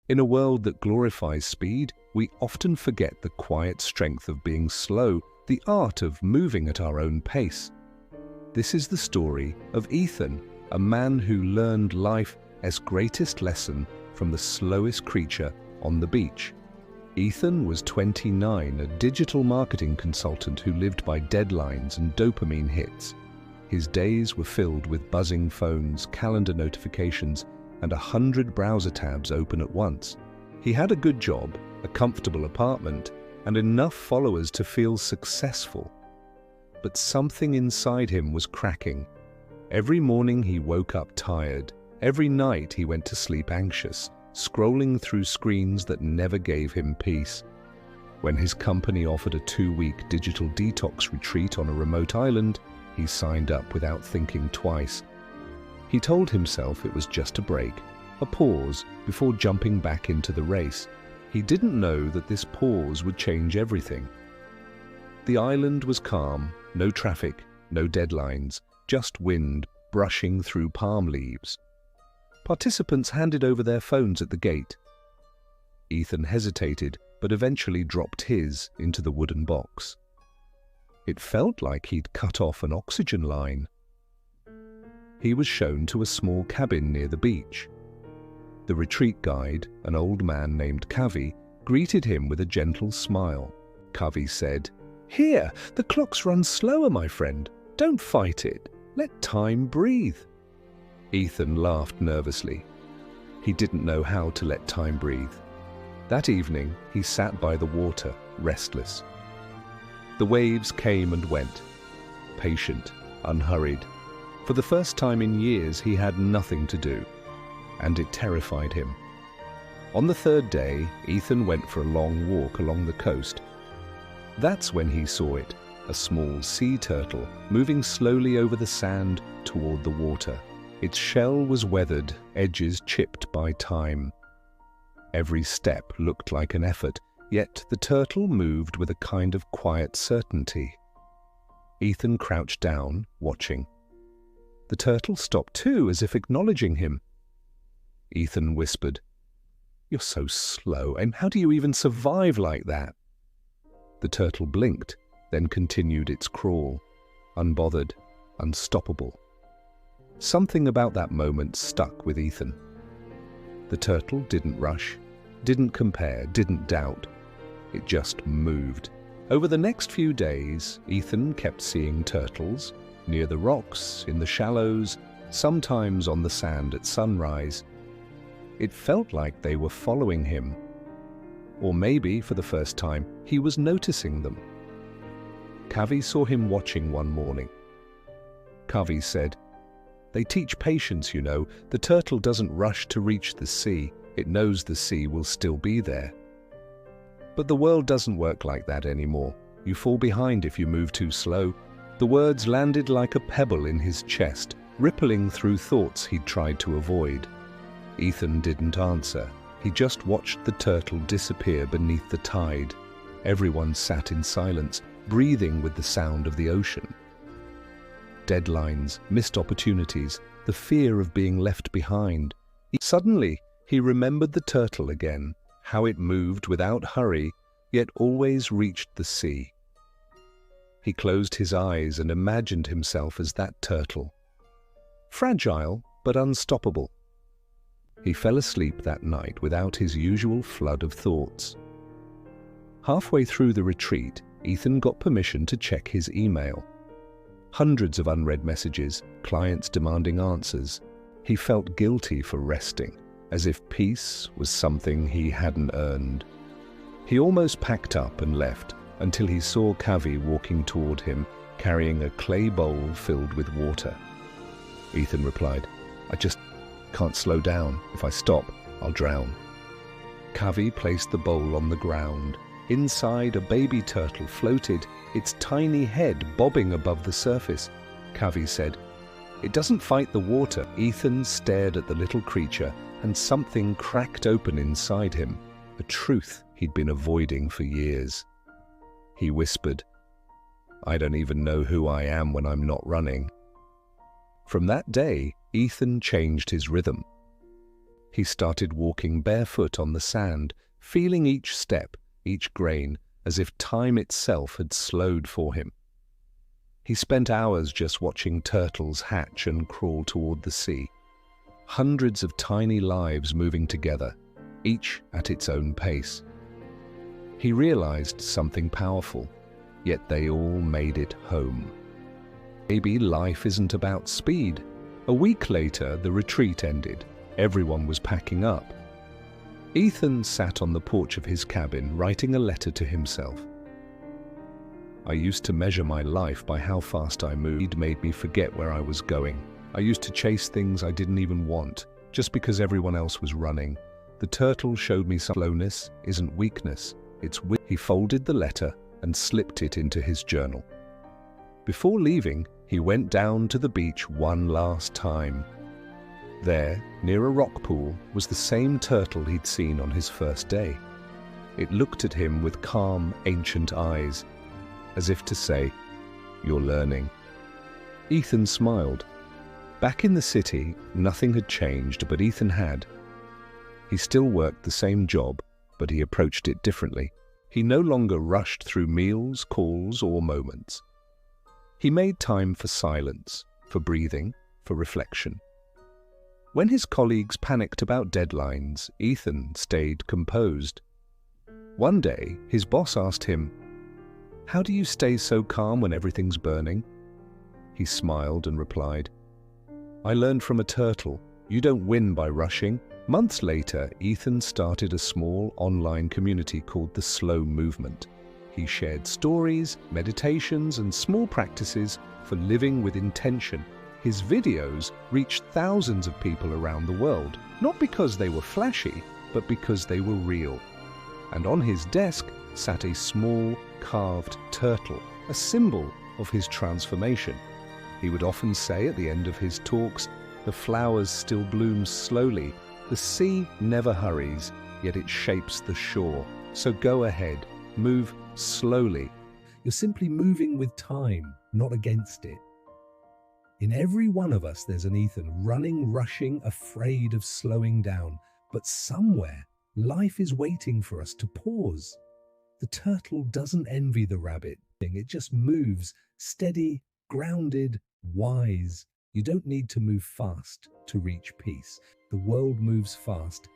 In a world that glorifies speed, we often forget the quiet strength of being slow, the art of moving at our own pace. This is the story of Ethan, a man who learned life's greatest lesson from the slowest creature on the beach. Ethan was 29, a digital marketing consultant who lived by deadlines and dopamine hits. His days were filled with buzzing phones, calendar notifications, and 100 browser tabs open at once. He had a good job, a comfortable apartment, and enough followers to feel successful. But something inside him was cracking. Every morning he woke up tired. Every night he went to sleep anxious, scrolling through screens that never gave him peace. When his company offered a 2-week digital detox retreat on a remote island, he signed up without thinking twice. He told himself it was just a break, a pause before jumping back into the race. He didn't know that this pause would change everything. The island was calm, no traffic, no deadlines, just wind brushing through palm leaves. Participants handed over their phones at the gate. Ethan hesitated, but eventually dropped his into the wooden box. It felt like he'd cut off an oxygen line. He was shown to a small cabin near the beach. The retreat guide, an old man named Kavi, greeted him with a gentle smile. Kavi said, "Here, the clocks run slower, my friend. Don't fight it. Let time breathe." Ethan laughed nervously. He didn't know how to let time breathe. That evening, he sat by the water, restless. The waves came and went, patient, unhurried. For the first time in years, he had nothing to do, and it terrified him. On the third day, Ethan went for a long walk along the coast. That's when he saw it, a small sea turtle moving slowly over the sand toward the water. Its shell was weathered, edges chipped by time. Every step looked like an effort, yet the turtle moved with a kind of quiet certainty. Ethan crouched down, watching. The turtle stopped too, as if acknowledging him. Ethan whispered, "You're so slow, and how do you even survive like that?" The turtle blinked, then continued its crawl, unbothered, unstoppable. Something about that moment stuck with Ethan. The turtle didn't rush, didn't compare, didn't doubt. It just moved. Over the next few days, Ethan kept seeing turtles, near the rocks, in the shallows, sometimes on the sand at sunrise. It felt like they were following him. Or maybe, for the first time, he was noticing them. Kavi saw him watching one morning. Kavi said, "They teach patience, you know. The turtle doesn't rush to reach the sea. It knows the sea will still be there. But the world doesn't work like that anymore. You fall behind if you move too slow." The words landed like a pebble in his chest, rippling through thoughts he'd tried to avoid. Ethan didn't answer. He just watched the turtle disappear beneath the tide. Everyone sat in silence, breathing with the sound of the ocean. Deadlines, missed opportunities, the fear of being left behind. Suddenly, he remembered the turtle again, how it moved without hurry, yet always reached the sea. He closed his eyes and imagined himself as that turtle. Fragile, but unstoppable. He fell asleep that night without his usual flood of thoughts. Halfway through the retreat, Ethan got permission to check his email. Hundreds of unread messages, clients demanding answers. He felt guilty for resting, as if peace was something he hadn't earned. He almost packed up and left, until he saw Kavi walking toward him, carrying a clay bowl filled with water. Ethan replied, "I just can't slow down. If I stop, I'll drown." Kavi placed the bowl on the ground. Inside, a baby turtle floated, its tiny head bobbing above the surface. Kavi said, "It doesn't fight the water." Ethan stared at the little creature, and something cracked open inside him, a truth he'd been avoiding for years. He whispered, "I don't even know who I am when I'm not running." From that day, Ethan changed his rhythm. He started walking barefoot on the sand, feeling each step, each grain, as if time itself had slowed for him. He spent hours just watching turtles hatch and crawl toward the sea. Hundreds of tiny lives moving together, each at its own pace. He realized something powerful, yet they all made it home. Maybe life isn't about speed. A week later, the retreat ended. Everyone was packing up. Ethan sat on the porch of his cabin, writing a letter to himself. I used to measure my life by how fast I moved. It made me forget where I was going. I used to chase things I didn't even want, just because everyone else was running. The turtle showed me slowness isn't weakness, it's wisdom. He folded the letter and slipped it into his journal. Before leaving, he went down to the beach one last time. There, near a rock pool, was the same turtle he'd seen on his first day. It looked at him with calm, ancient eyes, as if to say, "You're learning." Ethan smiled. Back in the city, nothing had changed, but Ethan had. He still worked the same job, but he approached it differently. He no longer rushed through meals, calls, or moments. He made time for silence, for breathing, for reflection. When his colleagues panicked about deadlines, Ethan stayed composed. One day, his boss asked him, "How do you stay so calm when everything's burning?" He smiled and replied, "I learned from a turtle. You don't win by rushing." Months later, Ethan started a small online community called the Slow Movement. He shared stories, meditations, and small practices for living with intention. His videos reached thousands of people around the world, not because they were flashy, but because they were real. And on his desk sat a small, carved turtle, a symbol of his transformation. He would often say at the end of his talks, "The flowers still bloom slowly. The sea never hurries, yet it shapes the shore. So go ahead, move slowly." You're simply moving with time, not against it. In every one of us, there's an Ethan, running, rushing, afraid of slowing down. But somewhere, life is waiting for us to pause. The turtle doesn't envy the rabbit. It just moves, steady, grounded, wise. You don't need to move fast to reach peace. The world moves fast